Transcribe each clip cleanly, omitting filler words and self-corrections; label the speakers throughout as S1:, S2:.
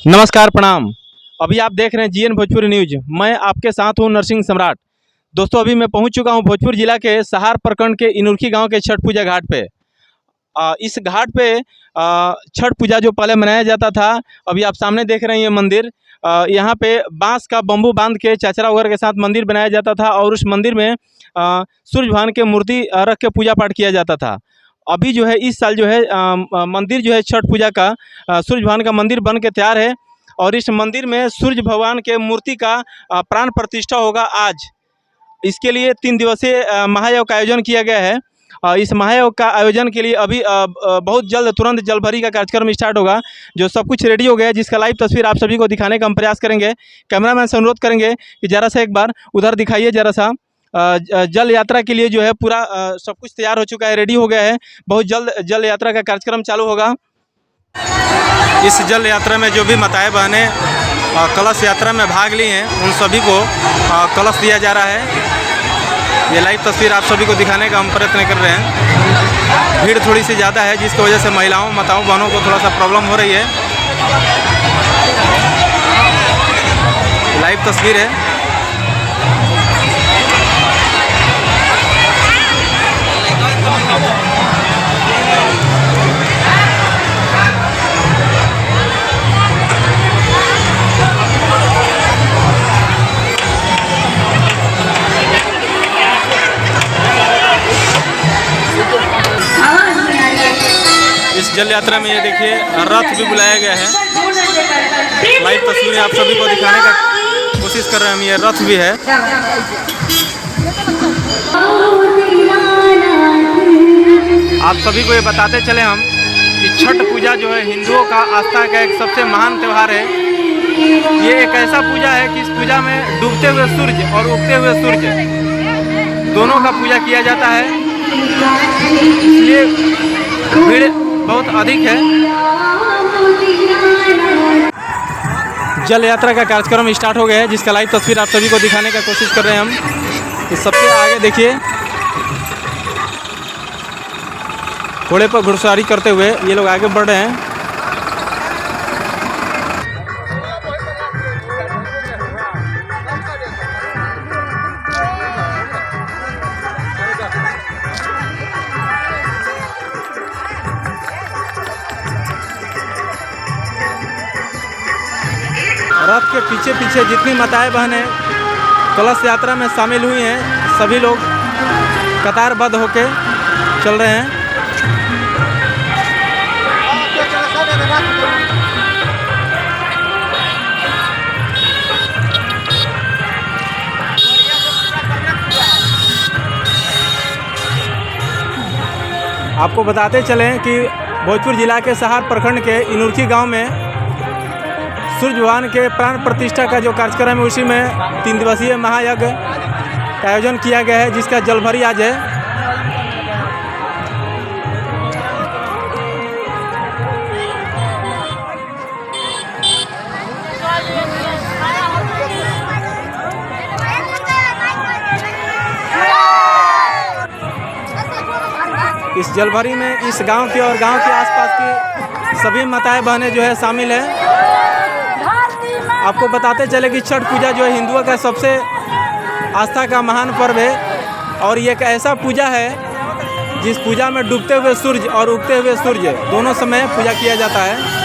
S1: नमस्कार प्रणाम। अभी आप देख रहे हैं जीएन भोजपुरी न्यूज। मैं आपके साथ हूं नरसिंह सम्राट। दोस्तों अभी मैं पहुंच चुका हूं भोजपुर जिला के सहार प्रखंड के इनुरखी गांव के छठ पूजा घाट पे। इस घाट पे छठ पूजा जो पहले मनाया जाता था, अभी आप सामने देख रहे हैं ये मंदिर। यहाँ पे बांस का बम्बू बांध के चचरा वगैरह के साथ मंदिर बनाया जाता था और उस मंदिर में सूर्य भगवान के मूर्ति रख के पूजा पाठ किया जाता था। अभी जो है इस साल जो है मंदिर जो है छठ पूजा का सूर्य भगवान का मंदिर बन के तैयार है और इस मंदिर में सूर्य भगवान के मूर्ति का प्राण प्रतिष्ठा होगा आज। इसके लिए 3 दिवसीय महायोग का आयोजन किया गया है। इस महायोग का आयोजन के लिए अभी बहुत जल्द तुरंत जलभरी का कार्यक्रम स्टार्ट होगा, जो सब कुछ रेडी हो गया है, जिसका लाइव तस्वीर आप सभी को दिखाने का हम प्रयास करेंगे। कैमरामैन से अनुरोध करेंगे कि ज़रा सा एक बार उधर दिखाइए ज़रा सा। जल यात्रा के लिए जो है पूरा सब कुछ तैयार हो चुका है, रेडी हो गया है। बहुत जल्द जल यात्रा का कार्यक्रम चालू होगा। इस जल यात्रा में जो भी माताएं बहनें कलश यात्रा में भाग ली हैं, उन सभी को कलश दिया जा रहा है। ये लाइव तस्वीर आप सभी को दिखाने का हम प्रयत्न कर रहे हैं। भीड़ थोड़ी सी ज़्यादा है, जिसकी वजह से महिलाओं माताओं बहनों को थोड़ा सा प्रॉब्लम हो रही है। लाइव तस्वीर है। इस जल यात्रा में ये देखिए रथ भी बुलाया गया है। लाइव तस्वीरें आप सभी को दिखाने का कोशिश कर रहे हैं हम। ये रथ भी है। आप सभी को ये बताते चले हम कि छठ पूजा जो है हिंदुओं का आस्था का एक सबसे महान त्यौहार है। ये एक ऐसा पूजा है कि इस पूजा में डूबते हुए सूर्य और उगते हुए सूर्य दोनों का पूजा किया जाता है, इसलिए भीड़ बहुत अधिक है। जल यात्रा का कार्यक्रम स्टार्ट हो गया है, जिसका लाइव तस्वीर आप सभी को दिखाने का कोशिश कर रहे हैं हम। इस सबसे आगे देखिए घोड़े पर घुड़सवारी करते हुए ये लोग आगे बढ़ रहे हैं। रथ के पीछे पीछे जितनी माताएं बहनें कलश यात्रा में शामिल हुई हैं, सभी लोग कतारबद्ध होके चल रहे हैं। आपको बताते चलें कि भोजपुर जिला के सहार प्रखंड के इनुरखी गांव में सूर्य भगवान के प्राण प्रतिष्ठा का जो कार्यक्रम है, उसी में 3 दिवसीय महायज्ञ का आयोजन किया गया है, जिसका जलभरी आज है। इस जलभरी में इस गांव की और गांव के आसपास की सभी माताएं बहनें जो है शामिल है। आपको बताते चले कि छठ पूजा जो है हिंदुओं का सबसे आस्था का महान पर्व है और ये एक ऐसा पूजा है जिस पूजा में डूबते हुए सूर्य और उगते हुए सूर्य दोनों समय पूजा किया जाता है।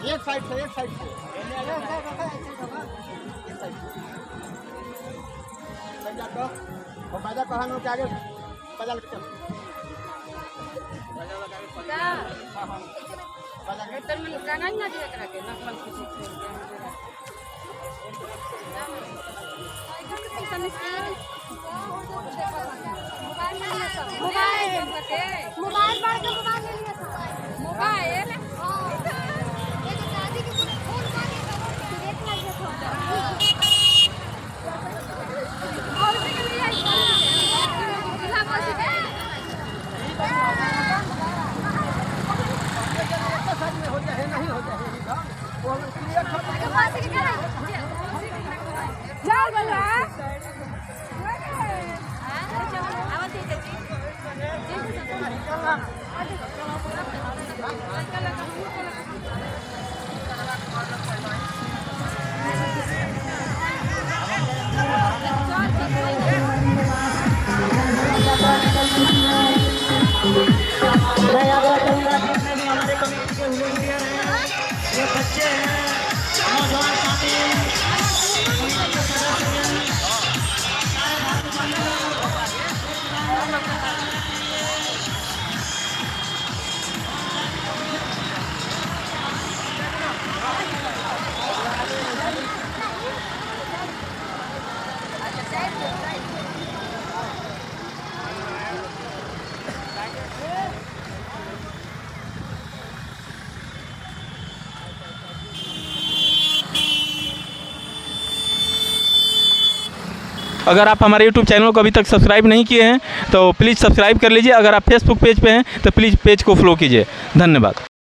S2: एक साइड से बाजा कहनो के आगे बाजा लेके चल बाजा के
S3: तर में गाना ना दिया करा के नकल खुशी मोबाइल
S4: मैं आग्रह करूँगा कि जितने भी हमारे कमेटी के वॉलंटियर हैं, ये बच्चे हैं, नौजवान साथी
S1: अगर आप हमारे YouTube चैनल को अभी तक सब्सक्राइब नहीं किए हैं तो प्लीज़ सब्सक्राइब कर लीजिए। अगर आप फेसबुक पेज पे हैं तो प्लीज़ पेज को फॉलो कीजिए। धन्यवाद।